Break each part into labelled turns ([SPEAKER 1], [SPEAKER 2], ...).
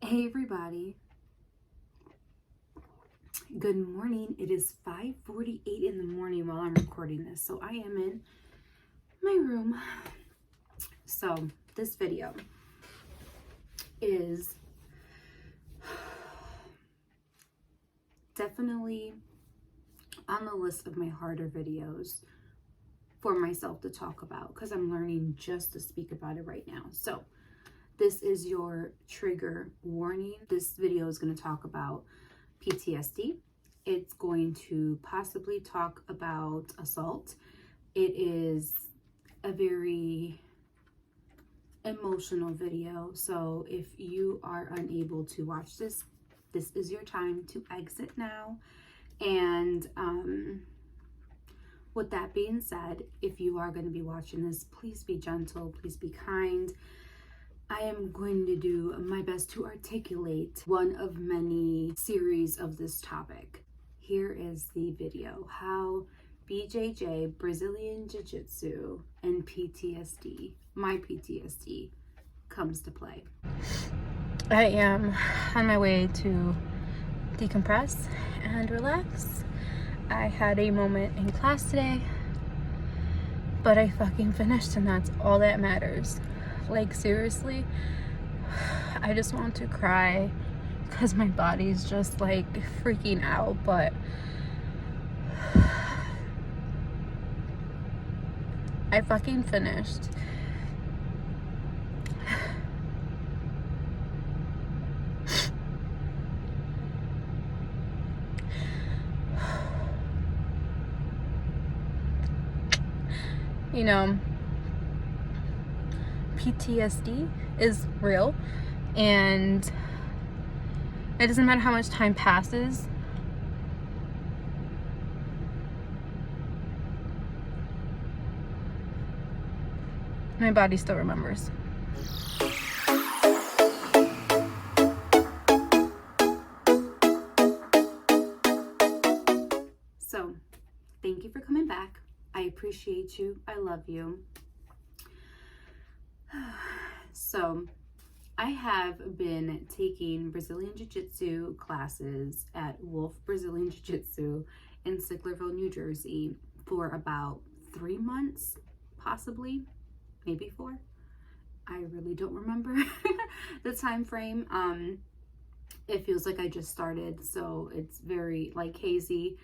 [SPEAKER 1] Hey everybody, good morning. It is 5:48 in the morning while I'm recording this, so I am in my room. So this video is definitely on the list of my harder videos for myself to talk about because I'm learning just to speak about it right now. So this is your trigger warning. This video is going to talk about PTSD. It's going to possibly talk about assault. It is a very emotional video. So if you are unable to watch this, this is your time to exit now. And with that being said, if you are going to be watching this, please be gentle, please be kind. I am going to do my best to articulate one of many series of this topic. Here is the video, how BJJ, Brazilian Jiu-Jitsu, and PTSD, my PTSD, comes to play. I am on my way to decompress and relax. I had a moment in class today, but I fucking finished, and that's all that matters. Like, seriously, I just want to cry because my body's just like freaking out, but I fucking finished. You know, PTSD is real, and it doesn't matter how much time passes. My body still remembers. So, thank you for coming back. I appreciate you. I love you. So, I have been taking Brazilian Jiu-Jitsu classes at Wolf Brazilian Jiu-Jitsu in Sicklerville, New Jersey for about 3 months, possibly, maybe 4. I really don't remember the time frame. It feels like I just started, so it's very like hazy.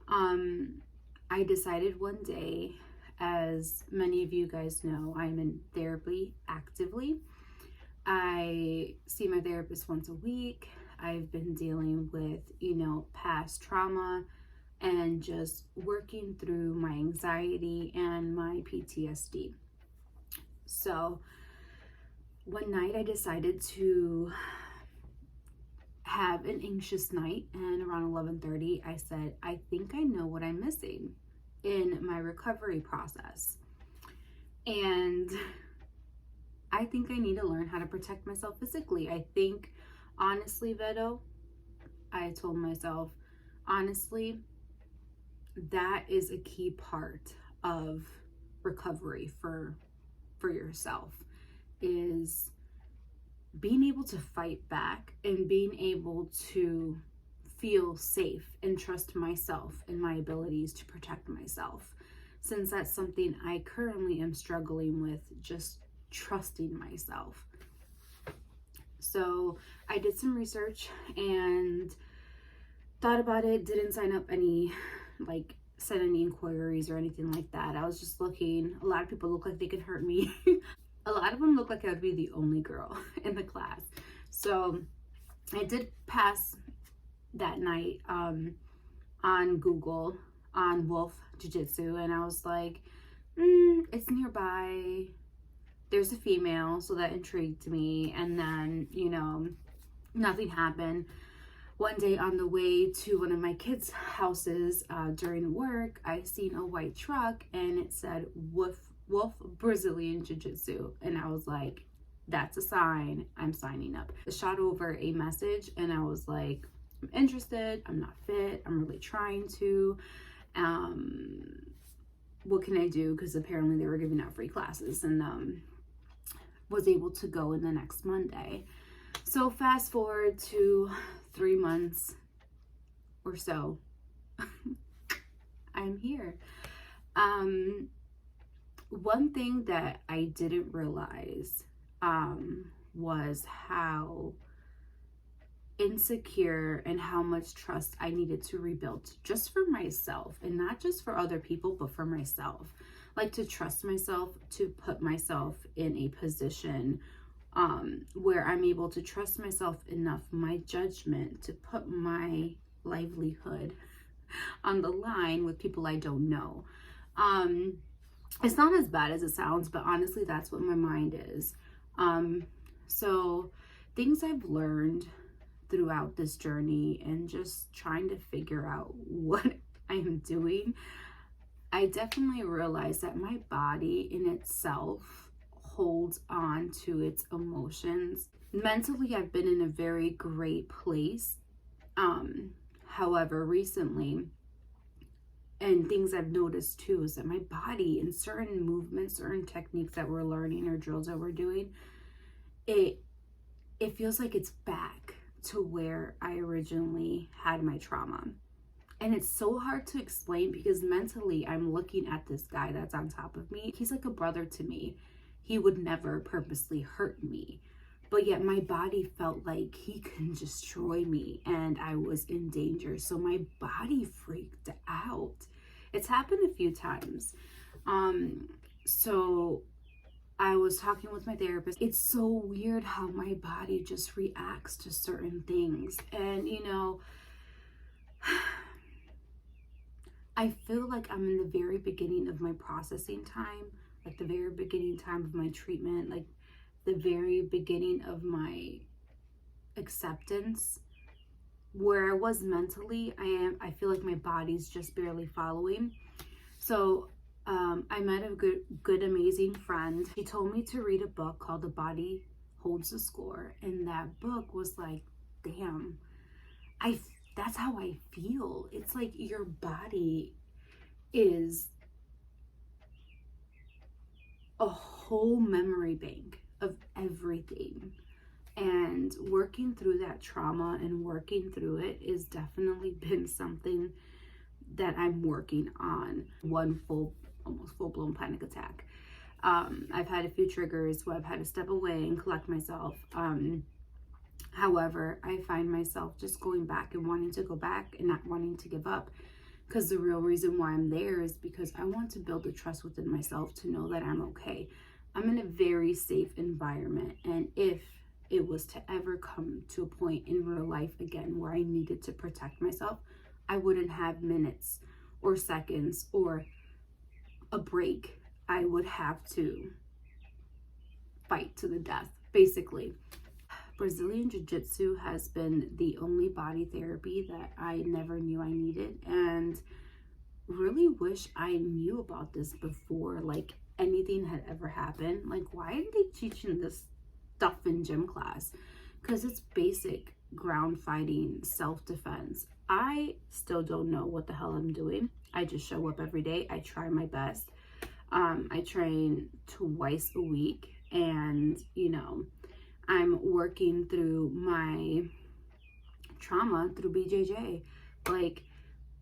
[SPEAKER 1] I decided one day, as many of you guys know, I'm in therapy actively. I see my therapist once a week. I've been dealing with, past trauma and just working through my anxiety and my PTSD. So one night I decided to have an anxious night, and around 11:30 I said, I think I know what I'm missing in my recovery process. And I think I need to learn how to protect myself physically. I think, honestly, Vero, I told myself, honestly, that is a key part of recovery for yourself, is being able to fight back and being able to feel safe and trust myself and my abilities to protect myself, since that's something I currently am struggling with, just trusting myself. So I did some research and thought about it, didn't sign up any, send any inquiries or anything like that. I was just looking. A lot of people look like they could hurt me. A lot of them look like I would be the only girl in the class. So I did pass that night on Google on Wolf Jiu-Jitsu, and I was like, it's nearby. There's a female, so that intrigued me. And then, nothing happened. One day on the way to one of my kids' houses during work, I seen a white truck and it said Wolf Brazilian Jiu-Jitsu, and I was like, that's a sign, I'm signing up. I shot over a message and I was like, I'm interested, I'm not fit, I'm really trying to, what can I do? Because apparently they were giving out free classes, and was able to go in the next Monday. So fast forward to 3 months or so, I'm here. One thing that I didn't realize was how insecure and how much trust I needed to rebuild just for myself, and not just for other people, but for myself. Like, to trust myself, to put myself in a position where I'm able to trust myself enough, my judgment, to put my livelihood on the line with people I don't know. It's not as bad as it sounds, but honestly, that's what my mind is. So things I've learned throughout this journey and just trying to figure out what I'm doing, I definitely realized that my body in itself holds on to its emotions. Mentally, I've been in a very great place. However, recently, and things I've noticed too, is that my body in certain movements, certain techniques that we're learning or drills that we're doing, it feels like it's back to where I originally had my trauma. And it's so hard to explain because mentally I'm looking at this guy that's on top of me. He's like a brother to me. He would never purposely hurt me. But yet my body felt like he could destroy me and I was in danger. So my body freaked out. It's happened a few times. So I was talking with my therapist. It's so weird how my body just reacts to certain things. And, you know, I feel like I'm in the very beginning of my processing time, like the very beginning time of my treatment, like the very beginning of my acceptance. Where I was mentally, I feel like my body's just barely following. So I met a good, amazing friend. He told me to read a book called The Body Holds the Score. And that book was like, damn, that's how I feel. It's like your body is a whole memory bank of everything. And working through that trauma and working through it has definitely been something that I'm working on. Almost full-blown panic attack. I've had a few triggers where I've had to step away and collect myself. However, I find myself just going back and wanting to go back and not wanting to give up. Because the real reason why I'm there is because I want to build a trust within myself to know that I'm okay. I'm in a very safe environment. And if it was to ever come to a point in real life again where I needed to protect myself, I wouldn't have minutes or seconds or a break. I would have to fight to the death, basically. Brazilian Jiu-Jitsu has been the only body therapy that I never knew I needed, and really wish I knew about this before like anything had ever happened. Like, why are they teaching this stuff in gym class? Because it's basic ground fighting, self-defense. I still don't know what the hell I'm doing. I just show up every day. I try my best. I train twice a week, and you know, I'm working through my trauma through BJJ. Like,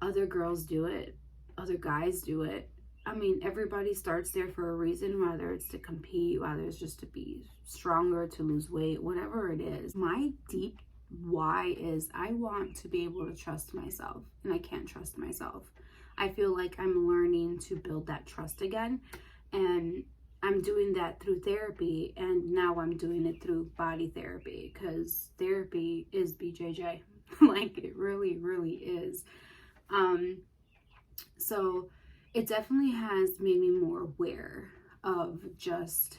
[SPEAKER 1] other girls do it, other guys do it. I mean, everybody starts there for a reason, whether it's to compete, whether it's just to be stronger, to lose weight, whatever it is. My deep why is I want to be able to trust myself, and I can't trust myself. I feel like I'm learning to build that trust again, and I'm doing that through therapy, and now I'm doing it through body therapy, because therapy is BJJ. Like, it really, really is. So it definitely has made me more aware of just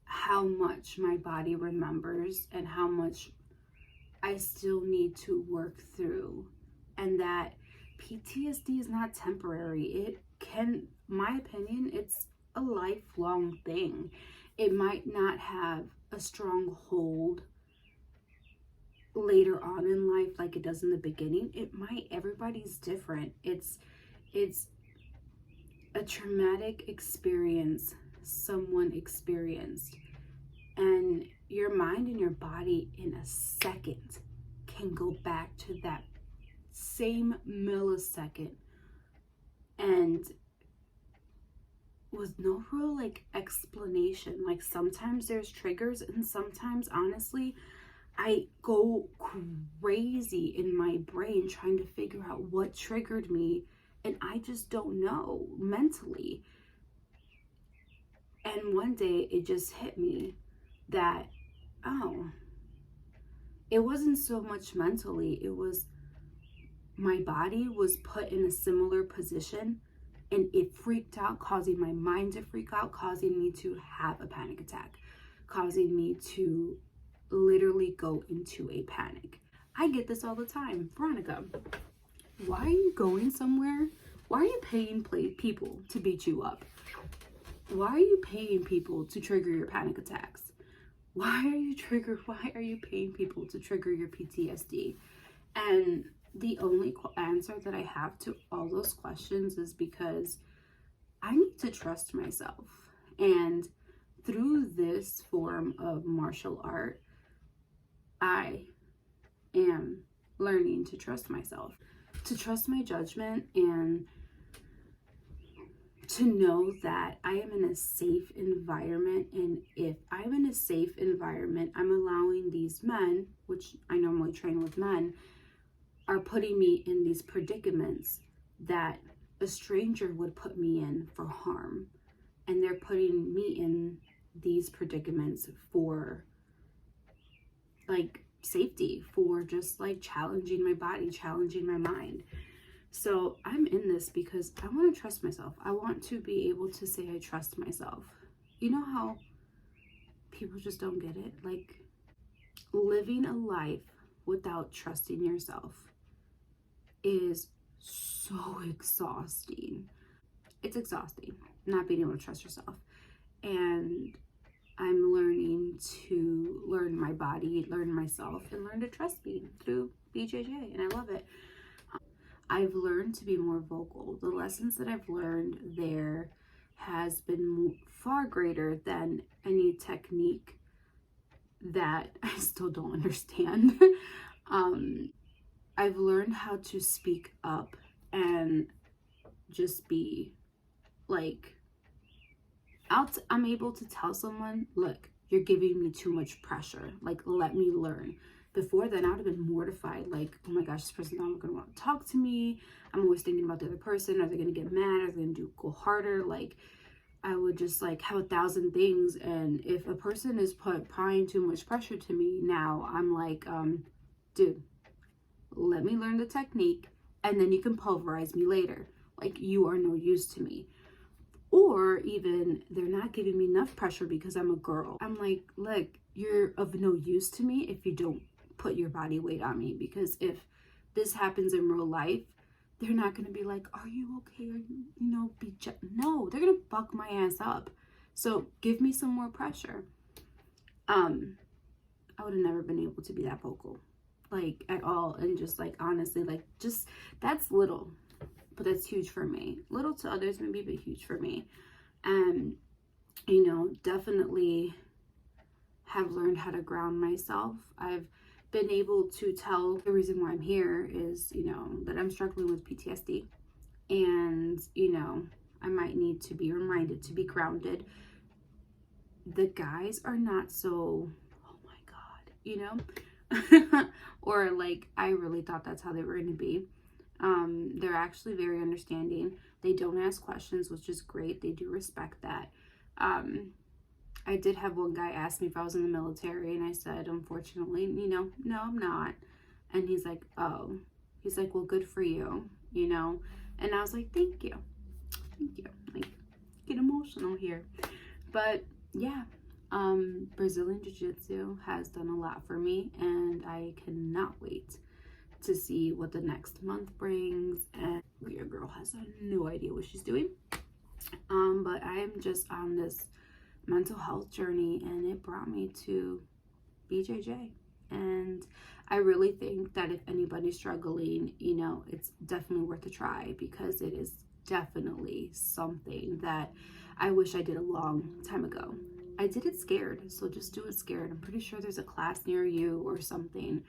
[SPEAKER 1] how much my body remembers and how much I still need to work through, and that PTSD is not temporary. It can, my opinion, it's a lifelong thing. It might not have a strong hold later on in life like it does in the beginning. It might. Everybody's different. It's a traumatic experience someone experienced, and your mind and your body in a second can go back to that same millisecond, and with no real like explanation. Like sometimes there's triggers, and sometimes honestly I go crazy in my brain trying to figure out what triggered me, and I just don't know mentally. And one day it just hit me that, oh, it wasn't so much mentally, it was my body was put in a similar position, and it freaked out, causing my mind to freak out, causing me to have a panic attack, causing me to literally go into a panic. I get this all the time. Veronica, why are you going somewhere? Why are you paying people to beat you up? Why are you paying people to trigger your panic attacks? Why are you paying people to trigger your PTSD? And the only answer that I have to all those questions is because I need to trust myself. And through this form of martial art, I am learning to trust myself, to trust my judgment, and to know that I am in a safe environment. And if I'm in a safe environment, I'm allowing these men, which I normally train with men, are putting me in these predicaments that a stranger would put me in for harm. And they're putting me in these predicaments for like safety, for just like challenging my body, challenging my mind. So I'm in this because I want to trust myself. I want to be able to say I trust myself. You know how people just don't get it? Like living a life without trusting yourself is so exhausting. It's exhausting not being able to trust yourself. And I'm learning to learn my body, learn myself, and learn to trust me through BJJ, and I love it. I've learned to be more vocal. The lessons that I've learned there has been far greater than any technique that I still don't understand. I've learned how to speak up and just be like, I'm able to tell someone, look, you're giving me too much pressure. Like, let me learn. Before then, I would have been mortified. Like, oh my gosh, this person's not going to want to talk to me. I'm always thinking about the other person. Are they going to get mad? Are they going to go harder? Like, I would just like have 1,000 things. And if a person is applying too much pressure to me, now I'm like, dude, let me learn the technique, and then you can pulverize me later. Like, you are no use to me. Or even they're not giving me enough pressure because I'm a girl. I'm like, look, you're of no use to me if you don't put your body weight on me. Because if this happens in real life, they're not going to be like, are you okay? Are you, no, they're going to fuck my ass up. So give me some more pressure. I would have never been able to be that vocal, like at all. And just like, honestly, like just, that's little. But that's huge for me. Little to others maybe, but huge for me. And, definitely have learned how to ground myself. I've been able to tell the reason why I'm here is, that I'm struggling with PTSD. And, I might need to be reminded to be grounded. The guys are not so, oh my God, or like, I really thought that's how they were going to be. They're actually very understanding. They don't ask questions, which is great. They do respect that. I did have one guy ask me if I was in the military, and I said, unfortunately, no, I'm not. And he's like, oh, he's like, well, good for you, and I was like, thank you. Like, get emotional here. But yeah, Brazilian Jiu-Jitsu has done a lot for me, and I cannot wait to see what the next month brings. And your girl has no idea what she's doing. But I am just on this mental health journey, and it brought me to BJJ. And I really think that if anybody's struggling, it's definitely worth a try, because it is definitely something that I wish I did a long time ago. I did it scared, so just do it scared. I'm pretty sure there's a class near you or something.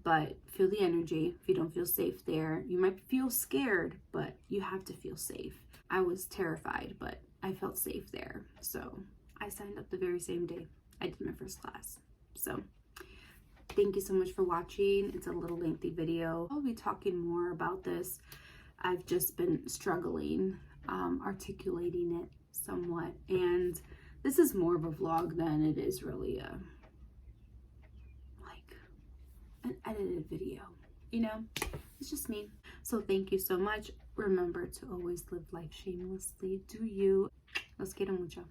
[SPEAKER 1] But feel the energy. If you don't feel safe there, you might feel scared, but you have to feel safe. I was terrified, but I felt safe there. So I signed up the very same day I did my first class. So thank you so much for watching. It's a little lengthy video. I'll be talking more about this. I've just been struggling articulating it somewhat, and this is more of a vlog than it is really an edited video, you know. It's just me. So thank you so much. Remember to always live life shamelessly. Do you. Let's get on with you.